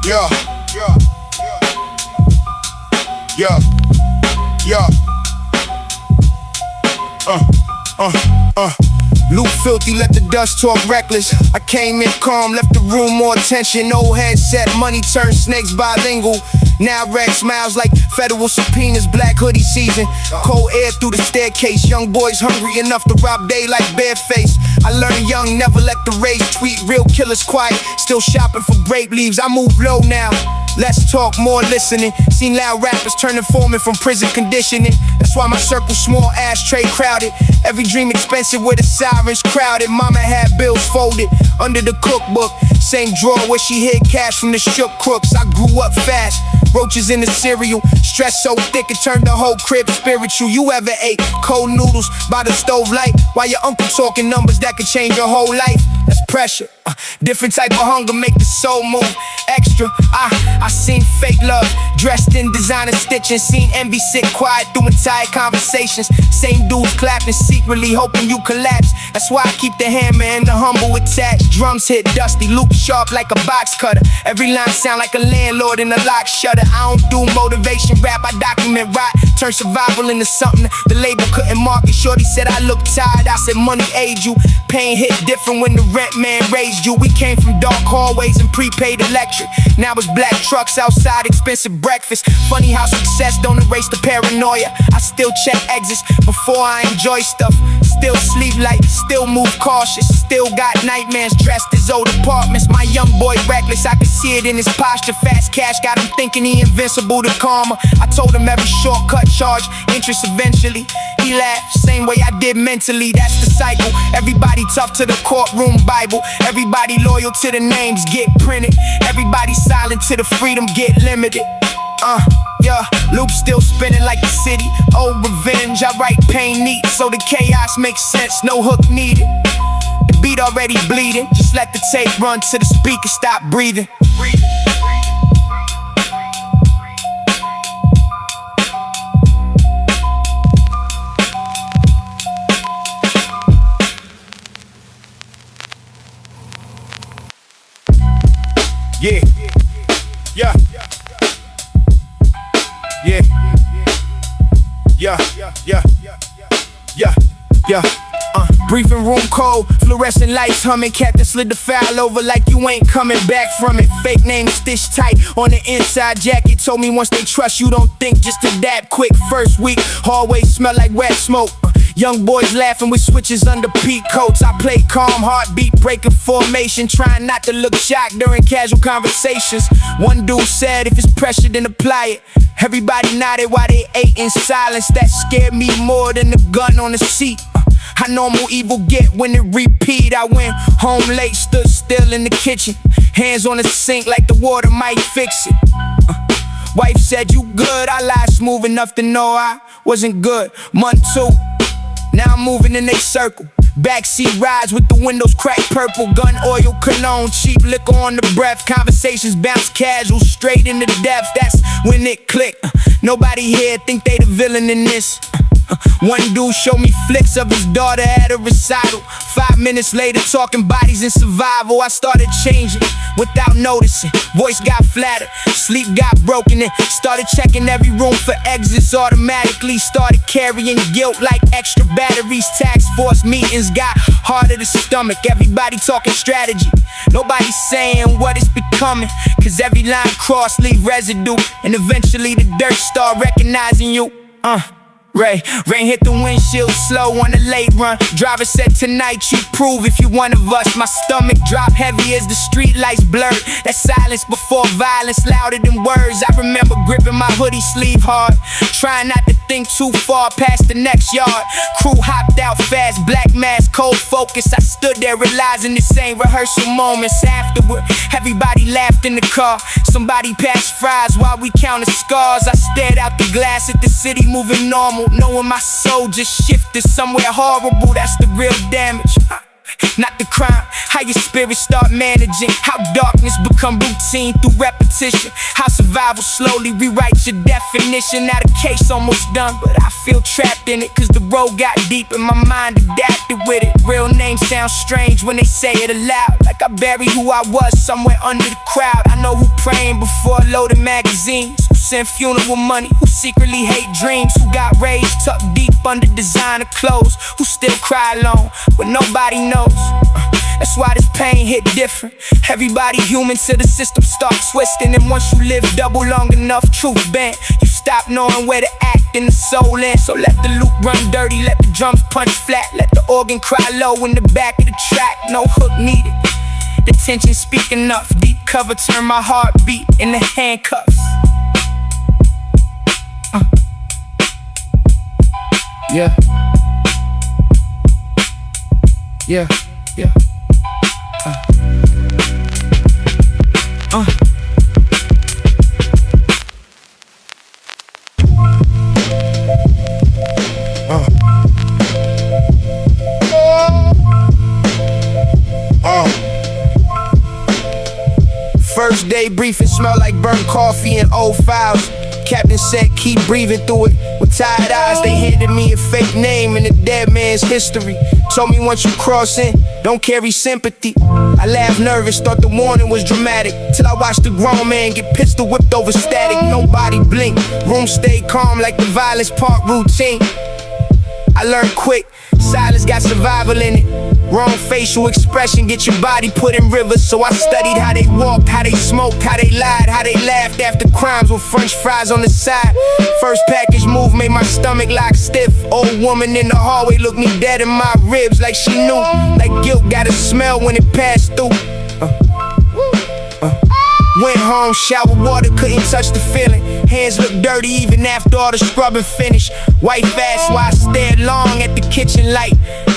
Yeah. Yeah. Yeah. Loop filthy, let the dust talk reckless. I came in calm, left the room more tension. Old headset, money turned snakes bilingual. Now red smiles like federal subpoenas, black hoodie season. Cold air through the staircase. Young boys hungry enough to rob daylight bareface. I learned young, never let the rage tweet. Real killers quiet, still shopping for grape leaves. I move low now, less talk, more listening. Seen loud rappers turn informant from prison conditioning. That's why my circle small, ashtray crowded. Every dream expensive where the sirens crowded. Mama had bills folded under the cookbook. Same drawer where she hid cash from the shook crooks. I grew up fast, roaches in the cereal. Stress so thick it turned the whole crib spiritual. You ever ate cold noodles by the stove light while your uncle talking numbers that could change your whole life? That's pressure. Different type of hunger make the soul move extra. I seen fake love dressed in designer stitching. Seen envy sit quiet through entire conversations. Same dudes clapping secretly hoping you collapse. That's why I keep the hammer and the humble attached. Drums hit dusty, loop sharp like a box cutter. Every line sound like a landlord in a lock shutter. I don't do motivation rap, I document rot. Turn survival into something the label couldn't market. Shorty said I look tired, I said money age you. Pain hit different when the rent man raised you. We came from dark hallways and prepaid electric. Now it's black trucks outside, expensive breakfast. Funny how success don't erase the paranoia. I still check exits before I enjoy stuff. Still sleep light, still move cautious. Still got nightmares dressed as old apartments. My young boy reckless, I can see it in his posture. Fast cash got him thinking he invincible to karma. I told him every shortcut charge interest eventually. He laughed, same way I did mentally. That's the cycle. Everybody tough to the courtroom Bible. Everybody loyal to the names get printed. Everybody silent to the freedom get limited. Yeah, loop still spinning like the city. Old revenge, I write pain neat so the chaos makes sense, no hook needed. The beat already bleeding, just let the tape run till the speaker stop breathing. Yeah, yeah, yeah, yeah, yeah, yeah. Briefing room cold, fluorescent lights humming. Captain slid the file over like you ain't coming back from it. Fake name stitched tight on the inside jacket. Told me once they trust you, don't think, just adapt quick. First week, hallways smell like wet smoke. Young boys laughing with switches under peak coats. I play calm, heartbeat breaking formation, trying not to look shocked during casual conversations. One dude said if it's pressure then apply it. Everybody nodded while they ate in silence. That scared me more than the gun on the seat. How normal evil get when it repeat. I went home late, stood still in the kitchen, hands on the sink like the water might fix it. Wife said you good, I lied smooth enough to know I wasn't good. Month 2, now I'm moving in they circle. Backseat rides with the windows cracked purple. Gun oil, cologne, cheap liquor on the breath. Conversations bounce casual, straight into depth. That's when it clicked. Nobody here think they the villain in this. One dude showed me flicks of his daughter at a recital. 5 minutes later, talking bodies in survival. I started changing without noticing. Voice got flatter, sleep got broken, and started checking every room for exits. Automatically started carrying guilt like extra batteries. Task force meetings got harder to stomach. Everybody talking strategy, nobody saying what it's becoming. Cause every line crossed leave residue, and eventually the dirt start recognizing you. Rain hit the windshield slow on the late run. Driver said tonight you prove if you one of us. My stomach dropped heavy as the street lights blurred. That silence before violence louder than words. I remember gripping my hoodie sleeve hard, trying not to think too far past the next yard. Crew hopped out fast, black mask, cold focus. I stood there realizing this ain't rehearsal moments. Afterward, everybody laughed in the car. Somebody passed fries while we counted scars. I stared out the glass at the city moving normal, knowing my soul just shifted somewhere horrible. That's the real damage. not the crime. How your spirit start managing, how darkness become routine through repetition. How survival slowly rewrites your definition. Now the case almost done, but I feel trapped in it, cause the road got deep and my mind adapted with it. Real names sound strange when they say it aloud, like I buried who I was somewhere under the crowd. I know who praying before loaded magazines, who send funeral money, who secretly hate dreams, who got raised tucked deep under designer clothes, who still cry alone when nobody knows. That's why this pain hit different. Everybody human till the system starts twisting. And once you live double long enough, truth bend, you stop knowing where to act and the soul in. So let the loop run dirty, let the drums punch flat, let the organ cry low in the back of the track. No hook needed, the tension speak enough. Deep cover turn my heartbeat into handcuffs. Yeah. Yeah, yeah. First day briefing smell like burnt coffee and old files. Captain said keep breathing through it. With tired eyes they handed me a fake name in the dead man's history. Told me once you cross in, don't carry sympathy. I laughed nervous, thought the warning was dramatic, till I watched the grown man get pistol whipped over static. Nobody blinked, room stayed calm like the violence part routine. I learned quick, silence got survival in it. Wrong facial expression get your body put in rivers. So I studied how they walked, how they smoked, how they lied, how they laughed after crimes with french fries on the side. First package move made my stomach lock stiff. Old woman in the hallway looked me dead in my ribs like she knew. Like guilt got a smell when it passed through. Went home, showered water, couldn't touch the feeling. Hands looked dirty even after all the scrubbing finished. White fast while I stared long at the kitchen light,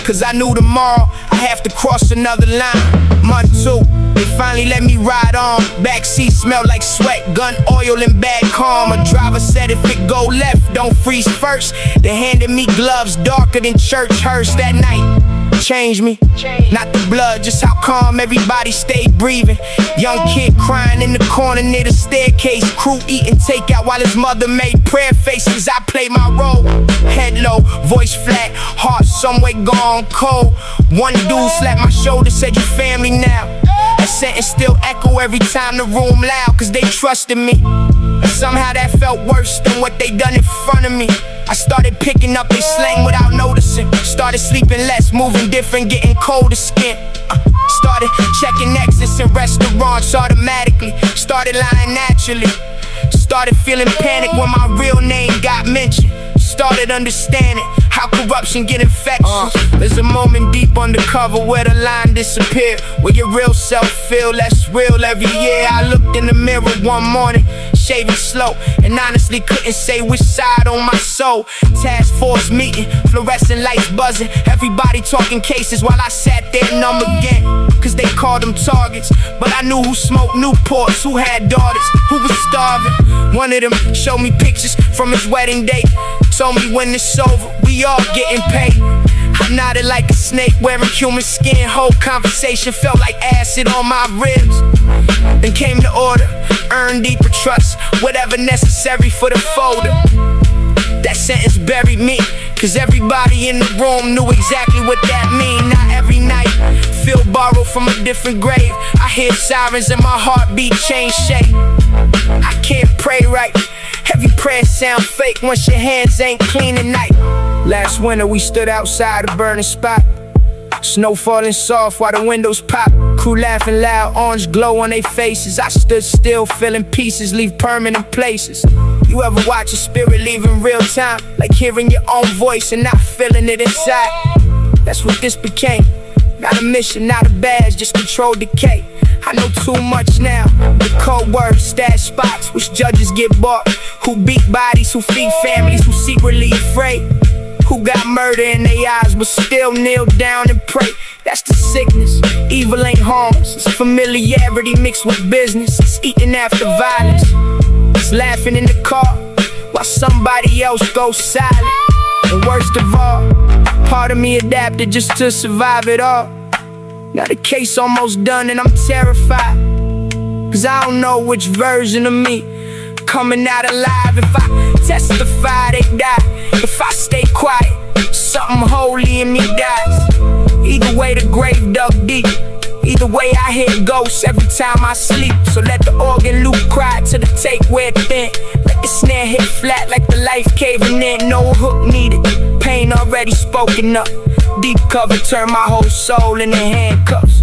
cause I knew tomorrow I have to cross another line. Month 2, they finally let me ride on. Backseat smelled like sweat, gun oil and bad calm. A driver said if it go left, don't freeze first. They handed me gloves darker than church hearse that night. Changed me, not the blood, just how calm everybody stayed breathing. Young kid crying in the corner near the staircase. Crew eating takeout while his mother made prayer faces. I played my role, head low, voice flat, heart somewhere gone cold. One dude slapped my shoulder, said you family now. That sentence still echo every time the room loud, cause they trusted me. And somehow that felt worse than what they done in front of me. I started picking up their slang without noticing. Started sleeping less, moving different, getting colder skin. Started checking exits in restaurants automatically. Started lying naturally. Started feeling panic when my real name got mentioned. Started understanding how corruption get infections. There's a moment deep undercover where the line disappeared, where your real self feel less real every year. I looked in the mirror one morning, shaving slow, and honestly couldn't say which side on my soul. Task force meeting, fluorescent lights buzzing, everybody talking cases while I sat there numb again. Cause they called them targets, but I knew who smoked Newports, who had daughters, who was starving. One of them showed me pictures from his wedding date, told me when it's over, we all getting paid. I nodded like a snake wearing human skin. Whole conversation felt like acid on my ribs. Then came the order, earn deeper trust, whatever necessary for the folder. That sentence buried me, cause everybody in the room knew exactly what that mean. Not every night, feel borrowed from a different grave. I hear sirens and my heartbeat change shape. I can't pray right, every prayer sound fake once your hands ain't clean at night. Last winter we stood outside a burning spot, snow falling soft while the windows pop. Crew laughing loud, orange glow on their faces. I stood still feeling pieces leave permanent places. You ever watch a spirit leave in real time, like hearing your own voice and not feeling it inside? That's what this became. Not a mission, not a badge, just controlled decay. I know too much now. The code word, stash spots, which judges get bought. Who beat bodies, who feed families, who secretly afraid. Who got murder in their eyes but still kneel down and pray. That's the sickness, evil ain't harmless. It's familiarity mixed with business. It's eating after violence. It's laughing in the car while somebody else goes silent. And worst of all, part of me adapted just to survive it all. Now the case almost done and I'm terrified, 'cause I don't know which version of me coming out alive. If I testify, they die. If I stay quiet, something holy in me dies. Either way, the grave dug deep. Either way, I hear ghosts every time I sleep. So let the organ loop cry to the tape wear thin. Let the snare hit flat like the life caving in. No hook needed, pain already spoken up. Deep cover, turn my whole soul into handcuffs.